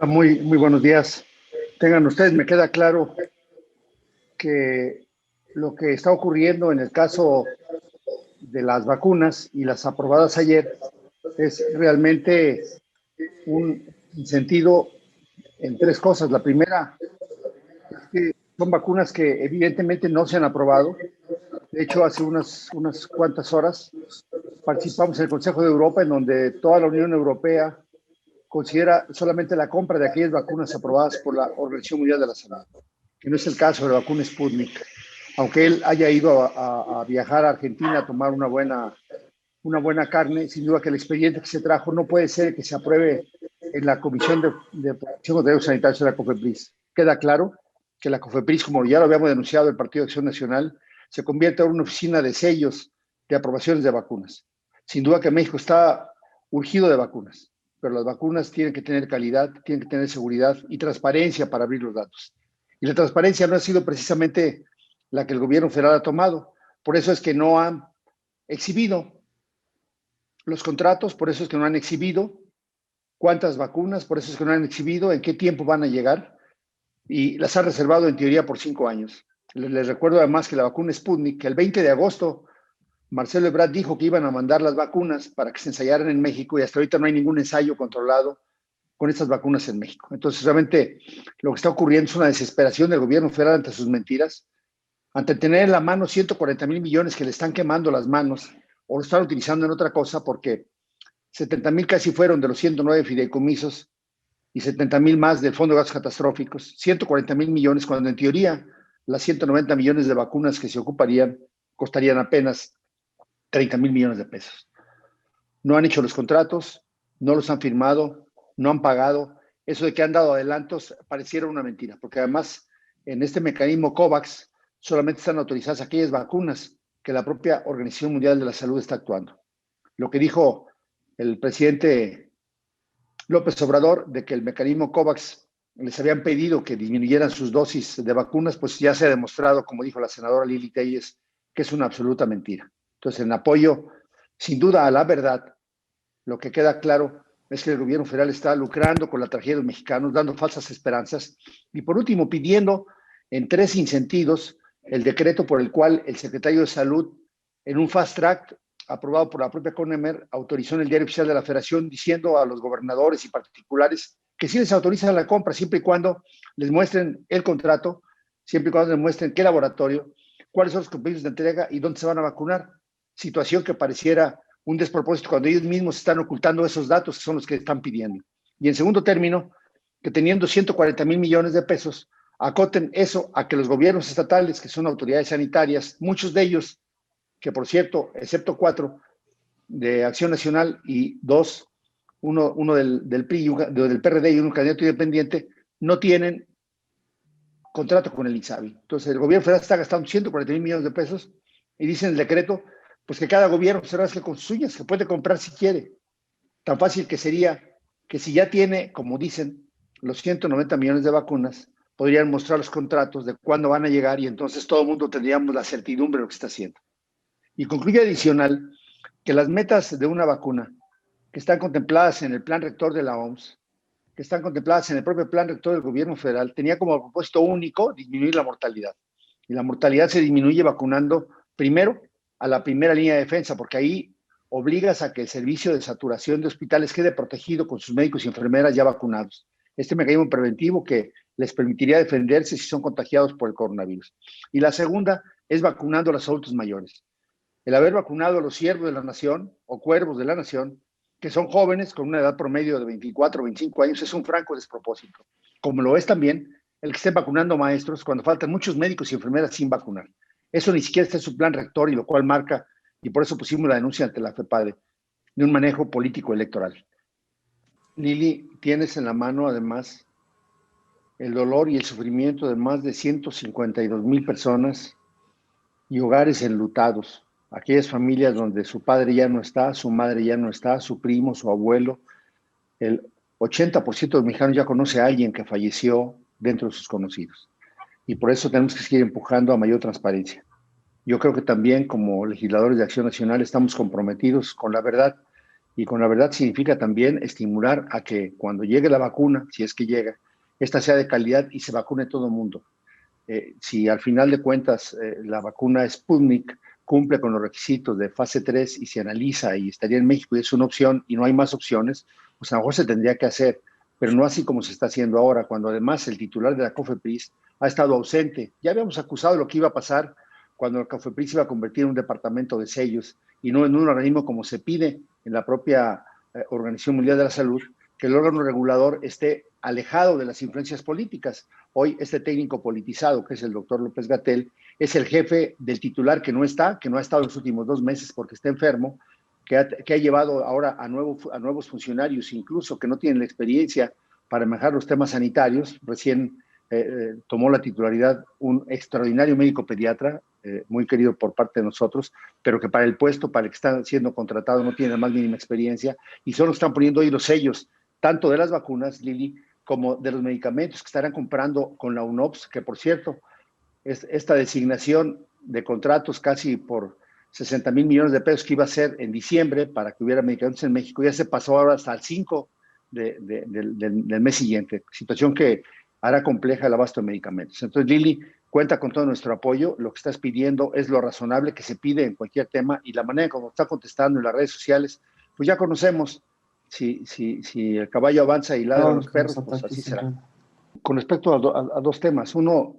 Muy buenos días. Tengan ustedes, me queda claro que lo que está ocurriendo en el caso de las vacunas y las aprobadas ayer es realmente un sentido en tres cosas. La primera es que son vacunas que evidentemente no se han aprobado. De hecho, hace unas cuantas horas participamos en el Consejo de Europa, en donde toda la Unión Europea considera solamente la compra de aquellas vacunas aprobadas por la Organización Mundial de la Salud, que no es el caso de la vacuna Sputnik. Aunque él haya ido a viajar a Argentina a tomar una buena carne, sin duda que el expediente que se trajo no puede ser que se apruebe en la Comisión de Protección de Derechos Sanitarios de la COFEPRIS. Queda claro que la COFEPRIS, como ya lo habíamos denunciado el Partido de Acción Nacional, se convierte en una oficina de sellos de aprobaciones de vacunas. Sin duda que México está urgido de vacunas, pero las vacunas tienen que tener calidad, tienen que tener seguridad y transparencia para abrir los datos. Y la transparencia no ha sido precisamente la que el gobierno federal ha tomado. Por eso es que no han exhibido los contratos, por eso es que no han exhibido cuántas vacunas, por eso es que no han exhibido en qué tiempo van a llegar y las ha reservado en teoría por 5 años. Les recuerdo además que la vacuna Sputnik, que el 20 de agosto Marcelo Ebrard dijo que iban a mandar las vacunas para que se ensayaran en México y hasta ahorita no hay ningún ensayo controlado con estas vacunas en México. Entonces, realmente lo que está ocurriendo es una desesperación del gobierno federal ante sus mentiras, ante tener en la mano 140,000 millones que le están quemando las manos o lo están utilizando en otra cosa, porque 70,000 casi fueron de los 109 fideicomisos y 70,000 más del Fondo de Gastos Catastróficos, 140,000 millones, cuando en teoría las 190 millones de vacunas que se ocuparían costarían apenas 30,000 millones de pesos. No han hecho los contratos, no los han firmado, no han pagado. Eso de que han dado adelantos pareciera una mentira, porque además en este mecanismo COVAX solamente están autorizadas aquellas vacunas que la propia Organización Mundial de la Salud está actuando. Lo que dijo el presidente López Obrador de que el mecanismo COVAX les habían pedido que disminuyeran sus dosis de vacunas, pues ya se ha demostrado, como dijo la senadora Lili Telles, que es una absoluta mentira. Entonces, en apoyo, sin duda, a la verdad, lo que queda claro es que el gobierno federal está lucrando con la tragedia de los mexicanos, dando falsas esperanzas y, por último, pidiendo en tres sentidos el decreto por el cual el secretario de Salud, en un fast track aprobado por la propia CONEMER, autorizó en el Diario Oficial de la Federación diciendo a los gobernadores y particulares que sí les autoriza la compra siempre y cuando les muestren el contrato, siempre y cuando les muestren qué laboratorio, cuáles son los compromisos de entrega y dónde se van a vacunar. Situación que pareciera un despropósito cuando ellos mismos están ocultando esos datos que son los que están pidiendo. Y en segundo término, que teniendo 140,000 millones de pesos, acoten eso a que los gobiernos estatales, que son autoridades sanitarias, muchos de ellos, que por cierto, excepto 4 de Acción Nacional y 2, uno del PRI, del PRD y un candidato independiente, no tienen contrato con el INSABI. Entonces, el gobierno federal está gastando 140,000 millones de pesos y dice en el decreto pues que cada gobierno se rasque con sus uñas, que puede comprar si quiere. Tan fácil que sería que si ya tiene, como dicen, los 190 millones de vacunas, podrían mostrar los contratos de cuándo van a llegar y entonces todo el mundo tendríamos la certidumbre de lo que está haciendo. Y concluye adicional que las metas de una vacuna que están contempladas en el plan rector de la OMS, que están contempladas en el propio plan rector del gobierno federal, tenía como propósito único disminuir la mortalidad. Y la mortalidad se disminuye vacunando primero a la primera línea de defensa, porque ahí obligas a que el servicio de saturación de hospitales quede protegido con sus médicos y enfermeras ya vacunados. Este mecanismo preventivo que les permitiría defenderse si son contagiados por el coronavirus. Y la segunda es vacunando a los adultos mayores. El haber vacunado a los siervos de la nación o cuervos de la nación, que son jóvenes con una edad promedio de 24 o 25 años, es un franco despropósito. Como lo es también el que estén vacunando maestros cuando faltan muchos médicos y enfermeras sin vacunar. Eso ni siquiera está en su plan rector y lo cual marca, y por eso pusimos la denuncia ante la FEPADE, de un manejo político electoral. Lili, tienes en la mano además el dolor y el sufrimiento de más de 152,000 personas y hogares enlutados, aquellas familias donde su padre ya no está, su madre ya no está, su primo, su abuelo. El 80% de los mexicanos ya conoce a alguien que falleció dentro de sus conocidos. Y por eso tenemos que seguir empujando a mayor transparencia. Yo creo que también como legisladores de Acción Nacional estamos comprometidos con la verdad Y con la verdad significa también estimular a que cuando llegue la vacuna, si es que llega, esta sea de calidad y se vacune todo el mundo. Si al final de cuentas la vacuna Sputnik cumple con los requisitos de fase 3 y se analiza y estaría en México y es una opción y no hay más opciones, pues a lo mejor se tendría que hacer, pero no así como se está haciendo ahora, cuando además el titular de la COFEPRIS ha estado ausente. Ya habíamos acusado lo que iba a pasar cuando la COFEPRIS iba a convertir en un departamento de sellos y no en un organismo como se pide en la propia Organización Mundial de la Salud, que el órgano regulador esté alejado de las influencias políticas. Hoy este técnico politizado, que es el doctor López-Gatell, es el jefe del titular que no ha estado en los últimos 2 meses porque está enfermo, que ha llevado ahora a nuevos funcionarios, incluso que no tienen la experiencia para manejar los temas sanitarios. Recién tomó la titularidad un extraordinario médico pediatra, muy querido por parte de nosotros, pero que para el puesto, para el que está siendo contratado, no tiene la más mínima experiencia y solo están poniendo hoy los sellos, tanto de las vacunas, Lili, como de los medicamentos que estarán comprando con la UNOPS, que por cierto, esta designación de contratos casi por 60,000 millones de pesos que iba a ser en diciembre para que hubiera medicamentos en México, ya se pasó ahora hasta el 5 del mes siguiente, situación que hará compleja el abasto de medicamentos. Entonces, Lili, cuenta con todo nuestro apoyo, lo que estás pidiendo es lo razonable que se pide en cualquier tema y la manera como está contestando en las redes sociales, pues ya conocemos, si el caballo avanza y ladran los Que los perros, pues así ataques será. eran. Con respecto a dos temas, uno,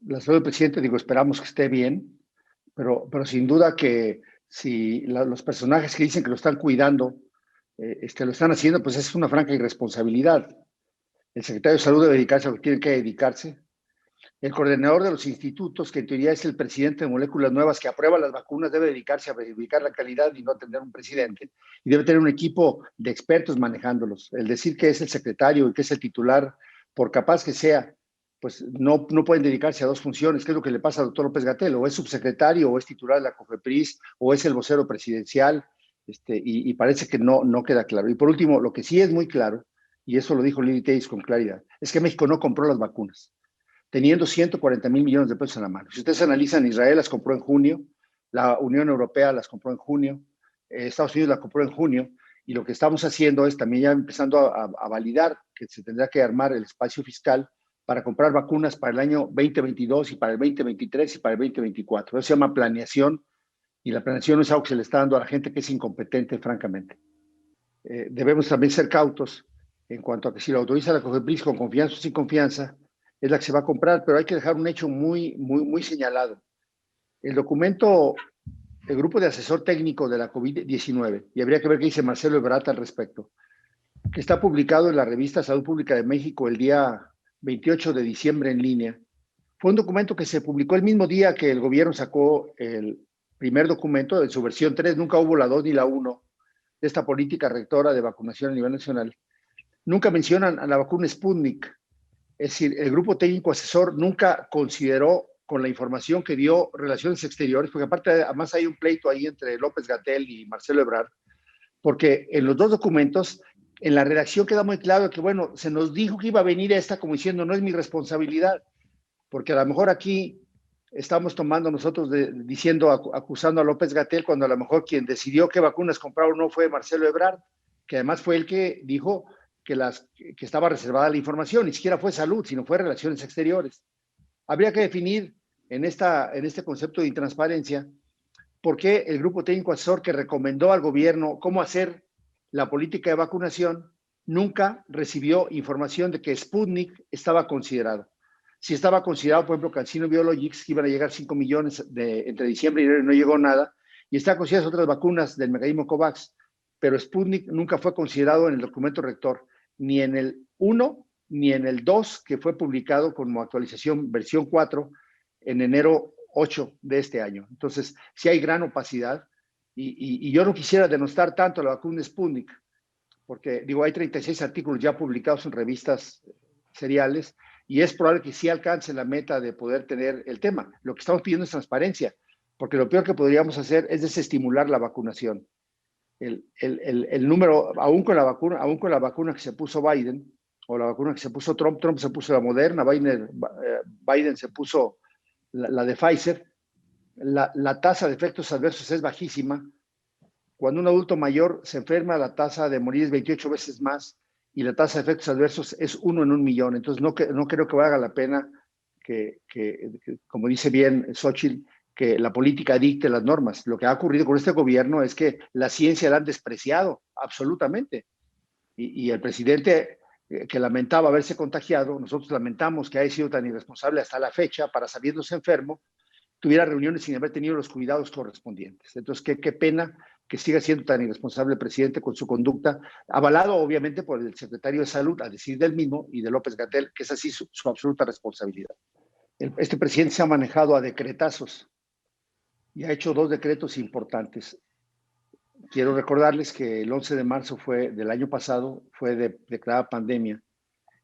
la salud del presidente, digo, esperamos que esté bien, pero sin duda que si los personajes que dicen que lo están cuidando, lo están haciendo, pues es una franca irresponsabilidad. El secretario de Salud debe dedicarse a lo que tiene que dedicarse. El coordinador de los institutos, que en teoría es el presidente de Moléculas Nuevas, que aprueba las vacunas, debe dedicarse a verificar la calidad y no atender a un presidente. Y debe tener un equipo de expertos manejándolos. El decir que es el secretario y que es el titular, por capaz que sea, pues no pueden dedicarse a dos funciones. ¿Qué es lo que le pasa al doctor López-Gatell? O es subsecretario, o es titular de la COFEPRIS, o es el vocero presidencial, y parece que no queda claro. Y por último, lo que sí es muy claro, y eso lo dijo Lili Telles con claridad, es que México no compró las vacunas teniendo 140,000 millones de pesos en la mano. Si ustedes analizan, Israel las compró en junio, la Unión Europea las compró en junio, Estados Unidos las compró en junio, y lo que estamos haciendo es también ya empezando a validar que se tendrá que armar el espacio fiscal para comprar vacunas para el año 2022 y para el 2023 y para el 2024. Eso se llama planeación, y la planeación no es algo que se le está dando a la gente que es incompetente, francamente. Debemos también ser cautos en cuanto a que si lo autoriza la COFEPRIS con confianza o sin confianza, es la que se va a comprar, pero hay que dejar un hecho muy señalado. El documento, el grupo de asesor técnico de la COVID-19, y habría que ver qué dice Marcelo Ebrard al respecto, que está publicado en la revista Salud Pública de México el día 28 de diciembre en línea, fue un documento que se publicó el mismo día que el gobierno sacó el primer documento en su versión 3, nunca hubo la 2 ni la 1 de esta política rectora de vacunación a nivel nacional. Nunca mencionan a la vacuna Sputnik. Es decir, el grupo técnico asesor nunca consideró con la información que dio Relaciones Exteriores, porque aparte además hay un pleito ahí entre López-Gatell y Marcelo Ebrard, porque en los dos documentos, en la redacción queda muy claro que, bueno, se nos dijo que iba a venir esta como diciendo, no es mi responsabilidad, porque a lo mejor aquí estamos tomando nosotros diciendo, acusando a López-Gatell, cuando a lo mejor quien decidió qué vacunas comprar o no fue Marcelo Ebrard, que además fue el que dijo que estaba reservada la información, ni siquiera fue salud, sino fue relaciones exteriores. Habría que definir en este concepto de intransparencia por qué el grupo técnico asesor que recomendó al gobierno cómo hacer la política de vacunación nunca recibió información de que Sputnik estaba considerado. Si estaba considerado, por ejemplo, Cancino Biologics, que iban a llegar 5 millones entre diciembre y enero y no llegó nada, y está consideradas otras vacunas del mecanismo COVAX, pero Sputnik nunca fue considerado en el documento rector, ni en el 1 ni en el 2, que fue publicado como actualización versión 4 en enero 8 de este año. Entonces, sí hay gran opacidad, y yo no quisiera denostar tanto la vacuna Sputnik, porque digo, hay 36 artículos ya publicados en revistas seriales, y es probable que sí alcance la meta de poder tener el tema. Lo que estamos pidiendo es transparencia, porque lo peor que podríamos hacer es desestimular la vacunación. El número, aún con la vacuna que se puso Biden, o la vacuna que se puso Trump se puso la Moderna, Biden se puso la de Pfizer, la tasa de efectos adversos es bajísima. cuando un adulto mayor se enferma, la tasa de morir es 28 veces más y la tasa de efectos adversos es 1 en 1 millón. Entonces, no creo que valga la pena que, como dice bien Xochitl, que la política dicte las normas. Lo que ha ocurrido con este gobierno es que la ciencia la han despreciado absolutamente. Y el presidente, que lamentaba haberse contagiado, nosotros lamentamos que haya sido tan irresponsable hasta la fecha para sabiéndose enfermo, tuviera reuniones sin haber tenido los cuidados correspondientes. Entonces, qué pena que siga siendo tan irresponsable el presidente con su conducta, avalado obviamente por el secretario de Salud, a decir del mismo, y de López-Gatell, que es así su absoluta responsabilidad. Este presidente se ha manejado a decretazos y ha hecho 2 decretos importantes. Quiero recordarles que el 11 de marzo del año pasado fue declarada pandemia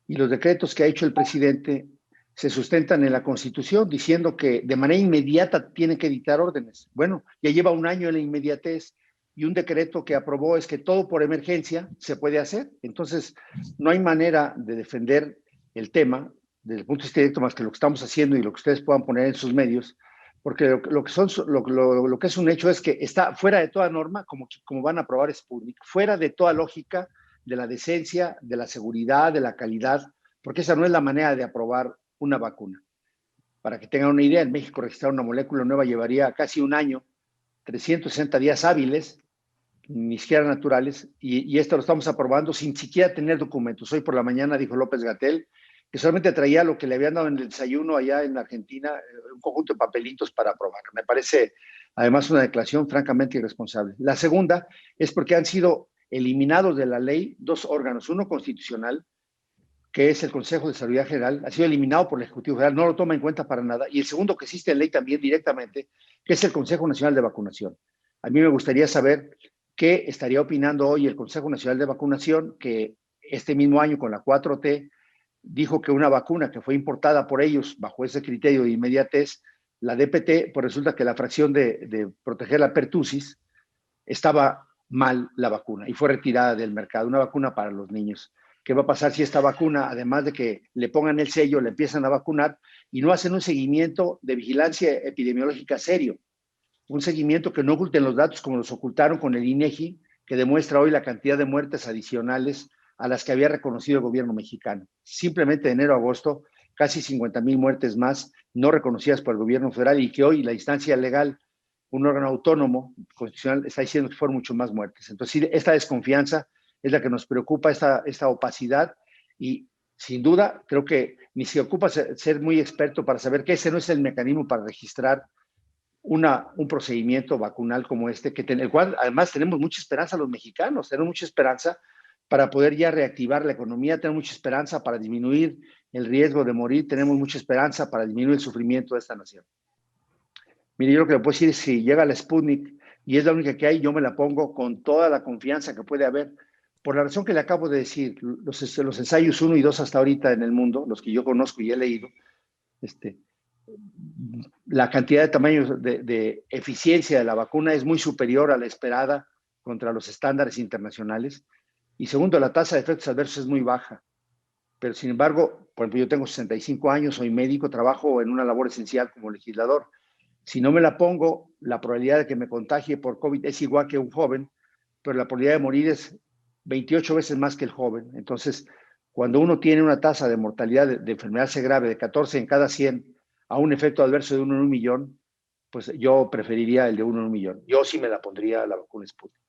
y los decretos que ha hecho el presidente se sustentan en la Constitución diciendo que de manera inmediata tiene que dictar órdenes. Bueno, ya lleva un año en la inmediatez y un decreto que aprobó es que todo por emergencia se puede hacer. Entonces, no hay manera de defender el tema desde el punto de vista directo más que lo que estamos haciendo y lo que ustedes puedan poner en sus medios, porque lo que es un hecho es que está fuera de toda norma, como van a aprobar Sputnik, fuera de toda lógica de la decencia, de la seguridad, de la calidad, porque esa no es la manera de aprobar una vacuna. Para que tengan una idea, en México registrar una molécula nueva llevaría casi un año, 360 días hábiles, ni siquiera naturales, y esto lo estamos aprobando sin siquiera tener documentos. Hoy por la mañana dijo López-Gatell que solamente traía lo que le habían dado en el desayuno allá en Argentina, un conjunto de papelitos para aprobar. Me parece, además, una declaración francamente irresponsable. La segunda es porque han sido eliminados de la ley 2 órganos, uno constitucional, que es el Consejo de Salud General, ha sido eliminado por el Ejecutivo Federal, no lo toma en cuenta para nada, y el segundo que existe en ley también directamente, que es el Consejo Nacional de Vacunación. A mí me gustaría saber qué estaría opinando hoy el Consejo Nacional de Vacunación, que este mismo año con la 4T dijo que una vacuna que fue importada por ellos bajo ese criterio de inmediatez, la DPT, pues resulta que la fracción de proteger la pertussis estaba mal la vacuna y fue retirada del mercado, una vacuna para los niños. ¿Qué va a pasar si esta vacuna, además de que le pongan el sello, le empiezan a vacunar y no hacen un seguimiento de vigilancia epidemiológica serio? Un seguimiento que no oculten los datos como los ocultaron con el INEGI, que demuestra hoy la cantidad de muertes adicionales a las que había reconocido el gobierno mexicano. Simplemente de enero a agosto, casi 50,000 muertes más no reconocidas por el gobierno federal y que hoy la instancia legal, un órgano autónomo constitucional, está diciendo que fueron mucho más muertes. Entonces, esta desconfianza es la que nos preocupa, esta opacidad, y sin duda creo que ni se ocupa ser muy experto para saber que ese no es el mecanismo para registrar un procedimiento vacunal como este, el cual además tenemos mucha esperanza los mexicanos, tenemos mucha esperanza para poder ya reactivar la economía, tenemos mucha esperanza para disminuir el riesgo de morir, tenemos mucha esperanza para disminuir el sufrimiento de esta nación. Mire, yo lo que le puedo decir es si llega la Sputnik y es la única que hay, yo me la pongo con toda la confianza que puede haber, por la razón que le acabo de decir. Los ensayos 1 y 2 hasta ahorita en el mundo, los que yo conozco y he leído, la cantidad de tamaño de eficiencia de la vacuna es muy superior a la esperada contra los estándares internacionales. Y segundo, la tasa de efectos adversos es muy baja. Pero sin embargo, por ejemplo, yo tengo 65 años, soy médico, trabajo en una labor esencial como legislador. Si no me la pongo, la probabilidad de que me contagie por COVID es igual que un joven, pero la probabilidad de morir es 28 veces más que el joven. Entonces, cuando uno tiene una tasa de mortalidad de enfermedad grave de 14 en cada 100 a un efecto adverso de 1 en 1 millón, pues yo preferiría el de 1 en 1 millón. Yo sí me la pondría la vacuna Sputnik.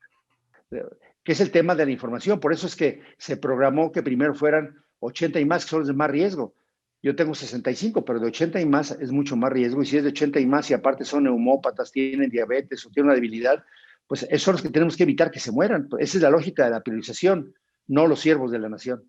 Que es el tema de la información. Por eso es que se programó que primero fueran 80 y más, que son los de más riesgo. Yo tengo 65, pero de 80 y más es mucho más riesgo. Y si es de 80 y más y aparte son neumópatas, tienen diabetes o tienen una debilidad, pues esos son los que tenemos que evitar que se mueran. Esa es la lógica de la priorización, no los siervos de la nación.